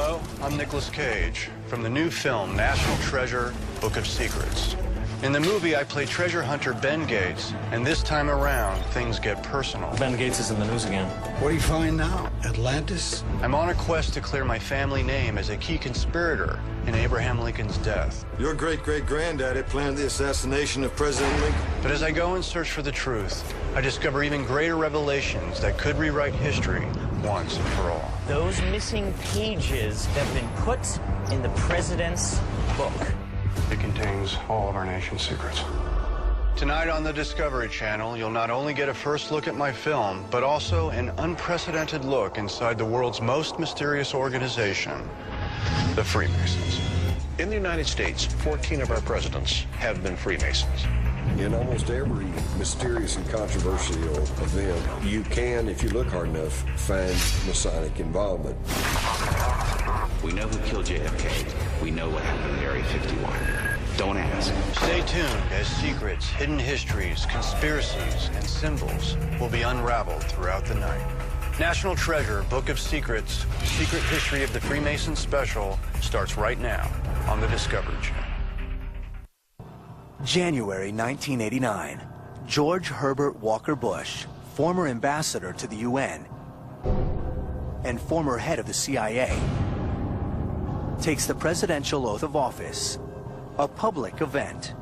Hello, I'm Nicolas Cage from the new film National Treasure, Book of Secrets. In the movie, I play treasure hunter Ben Gates, and this time around, things get personal. Ben Gates is in the news again. What do you find now? Atlantis? I'm on a quest to clear my family name as a key conspirator in Abraham Lincoln's death. Your great-great-granddaddy planned the assassination of President Lincoln. But as I go in search for the truth, I discover even greater revelations that could rewrite history once and for all. Those missing pages have been put in the president's book. It contains all of our nation's secrets. Tonight on the Discovery Channel, you'll not only get a first look at my film, but also an unprecedented look inside the world's most mysterious organization, the Freemasons. In the United States, 14 of our presidents have been Freemasons. In almost every mysterious and controversial event, you can, if you look hard enough, find Masonic involvement. We know who killed JFK. We know what happened in Area 51. Don't ask. Stay tuned as secrets, hidden histories, conspiracies, and symbols will be unraveled throughout the night. National Treasure, Book of Secrets, Secret History of the Freemasons special starts right now on the Discovery Channel. January 1989. George Herbert Walker Bush, former ambassador to the UN and former head of the CIA, takes the presidential oath of office, a public event.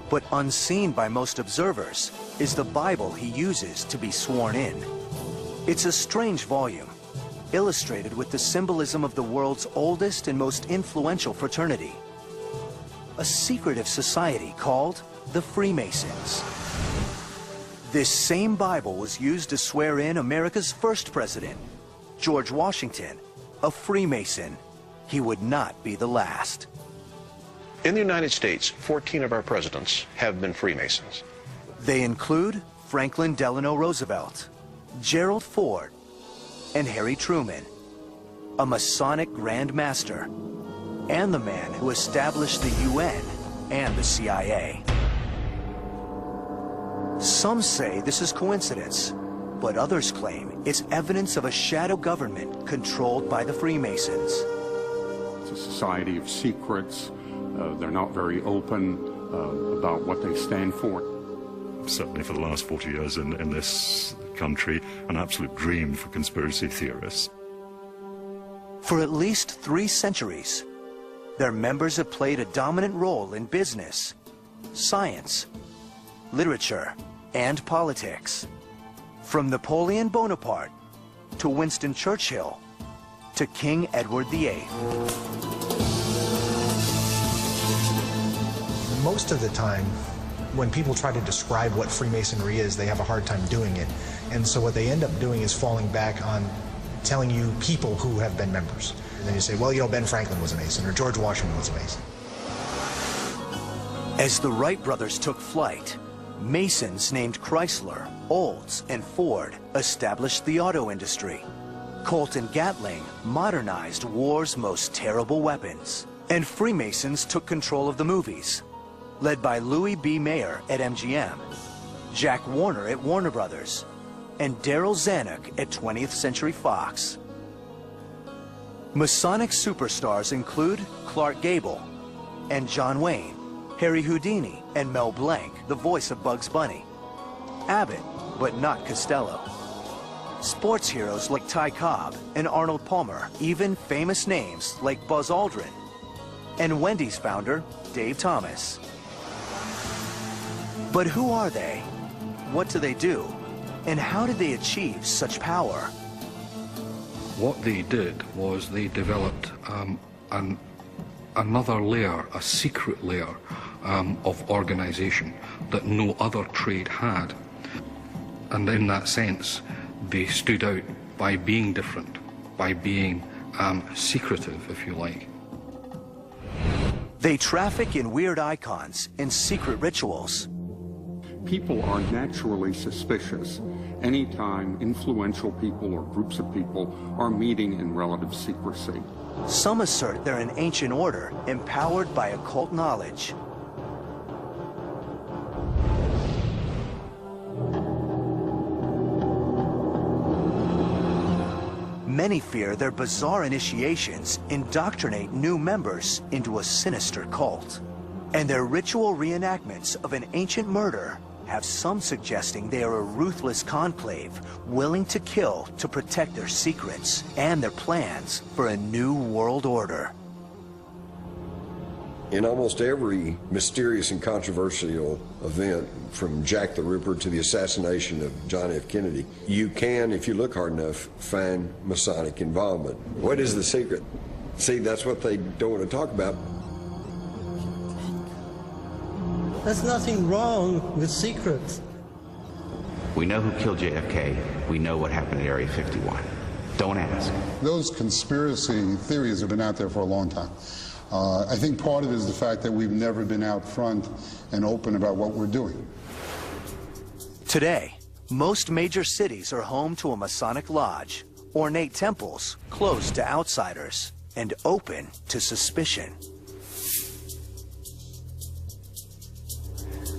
But unseen by most observers is the Bible he uses to be sworn in. It's a strange volume, illustrated with the symbolism of the world's oldest and most influential fraternity, a secretive society called the Freemasons. This same Bible was used to swear in America's first president, George Washington, a Freemason. He would not be the last. In the United States, 14 of our presidents have been Freemasons. They include Franklin Delano Roosevelt, Gerald Ford, and Harry Truman, a Masonic Grand Master, and the man who established the UN and the CIA. Some say this is coincidence, but others claim it's evidence of a shadow government controlled by the Freemasons. It's a society of secrets. They're not very open about what they stand for. Certainly for the last 40 years in this country, an absolute dream for conspiracy theorists. For at least 3 centuries, their members have played a dominant role in business, science, literature, and politics. From Napoleon Bonaparte to Winston Churchill to King Edward VIII. Most of the time, when people try to describe what Freemasonry is, they have a hard time doing it. And so what they end up doing is falling back on telling you people who have been members. And then you say, well, you know, Ben Franklin was a Mason, or George Washington was a Mason. As the Wright brothers took flight, Masons named Chrysler, Olds, and Ford established the auto industry. Colt and Gatling modernized war's most terrible weapons. And Freemasons took control of the movies, led by Louis B. Mayer at MGM, Jack Warner at Warner Brothers, and Daryl Zanuck at 20th Century Fox. Masonic superstars include Clark Gable and John Wayne, Harry Houdini and Mel Blanc, the voice of Bugs Bunny, Abbott, but not Costello, sports heroes like Ty Cobb and Arnold Palmer, even famous names like Buzz Aldrin, and Wendy's founder, Dave Thomas. But who are they? What do they do? And how did they achieve such power? What they did was they developed another layer, a secret layer of organization that no other trade had. And in that sense, they stood out by being different, by being secretive, if you like. They traffic in weird icons and secret rituals. People are naturally suspicious anytime influential people or groups of people are meeting in relative secrecy. Some assert they're an ancient order empowered by occult knowledge. Many fear their bizarre initiations indoctrinate new members into a sinister cult. And their ritual reenactments of an ancient murder have some suggesting they are a ruthless conclave willing to kill to protect their secrets and their plans for a new world order. In almost every mysterious and controversial event, from Jack the Ripper to the assassination of John F. Kennedy, you can, if you look hard enough, find Masonic involvement. What is the secret? See, that's what they don't want to talk about. There's nothing wrong with secrets. We know who killed JFK. We know what happened at Area 51. Don't ask. Those conspiracy theories have been out there for a long time. I think part of it is the fact that we've never been out front and open about what we're doing. Today, most major cities are home to a Masonic lodge, ornate temples closed to outsiders and open to suspicion.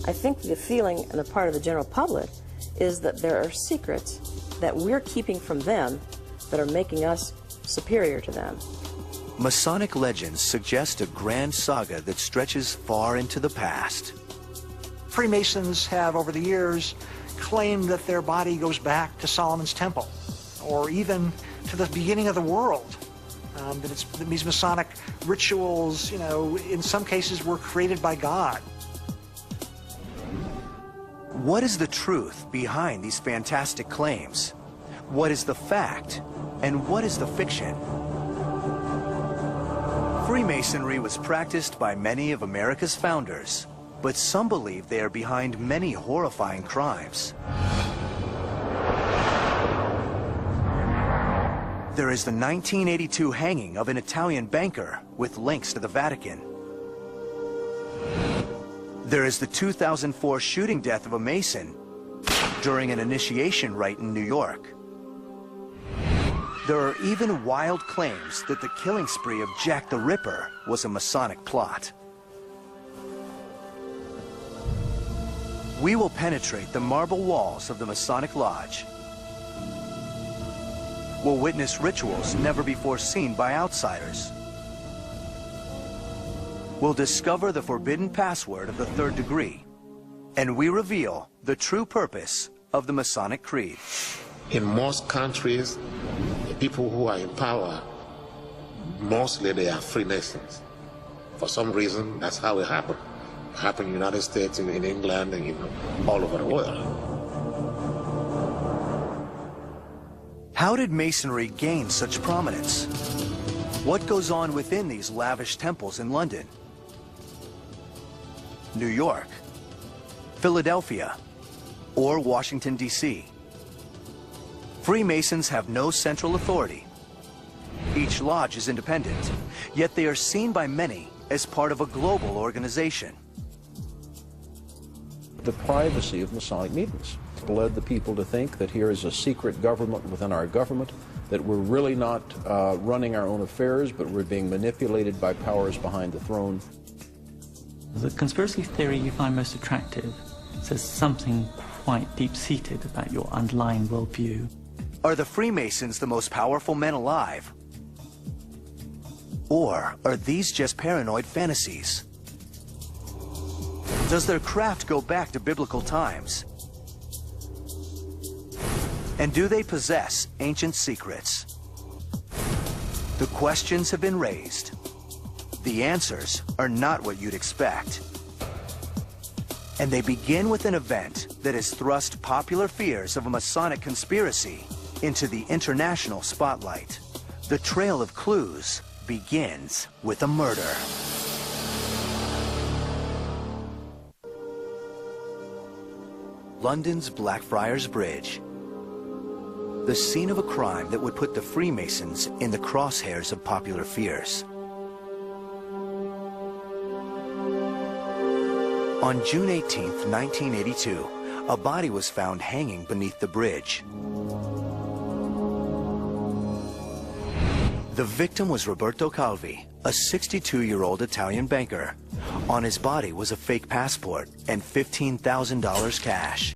I think the feeling on the part of the general public is that there are secrets that we're keeping from them that are making us superior to them. Masonic legends suggest a grand saga that stretches far into the past. Freemasons have, over the years, claimed that their body goes back to Solomon's temple, or even to the beginning of the world. That these Masonic rituals, in some cases were created by God. What is the truth behind these fantastic claims? What is the fact? And what is the fiction? Freemasonry was practiced by many of America's founders, but some believe they are behind many horrifying crimes. There is the 1982 hanging of an Italian banker with links to the Vatican. There is the 2004 shooting death of a Mason during an initiation rite in New York. There are even wild claims that the killing spree of Jack the Ripper was a Masonic plot. We will penetrate the marble walls of the Masonic Lodge. We'll witness rituals never before seen by outsiders. We'll discover the forbidden password of the third degree, and we reveal the true purpose of the Masonic Creed. In most countries, the people who are in power, mostly they are Freemasons. For some reason, that's how it happened. It happened in the United States, in England, and all over the world. How did Masonry gain such prominence? What goes on within these lavish temples in London, New York, Philadelphia, or Washington, D.C.? Freemasons have no central authority. Each lodge is independent, yet they are seen by many as part of a global organization. The privacy of Masonic meetings led the people to think that here is a secret government within our government, that we're really not running our own affairs, but we're being manipulated by powers behind the throne. The conspiracy theory you find most attractive says something quite deep-seated about your underlying worldview. Are the Freemasons the most powerful men alive? Or are these just paranoid fantasies? Does their craft go back to biblical times? And do they possess ancient secrets? The questions have been raised. The answers are not what you'd expect. And they begin with an event that has thrust popular fears of a Masonic conspiracy into the international spotlight. The trail of clues begins with a murder. London's Blackfriars Bridge. The scene of a crime that would put the Freemasons in the crosshairs of popular fears. On June 18, 1982, a body was found hanging beneath the bridge. The victim was Roberto Calvi, a 62-year-old Italian banker. On his body was a fake passport and $15,000 cash.